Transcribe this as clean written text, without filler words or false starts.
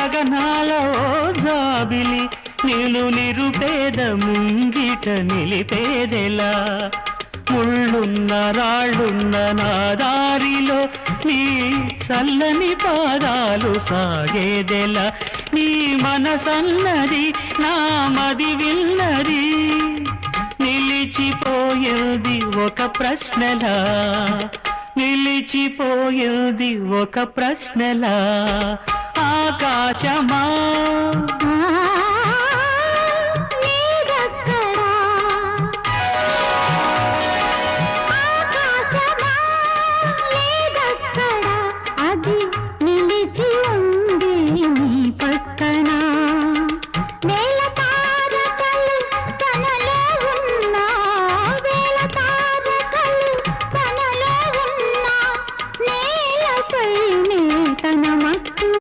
గగనాల ఓ జాబిలి నిన్ను నిరుపేద ముంగిట నిలిపేదెలా ముళ్ళున్న రాళ్ళున్న నా దారిలో నీ చల్లని పాదాలు సాగేదెలా నీ మనసన్నది నా మది విన్నది నిలిచిపోయేది ఒక ప్రశ్నలా నిలిచిపోయేది ఒక ప్రశ్నలా ఆకాశమా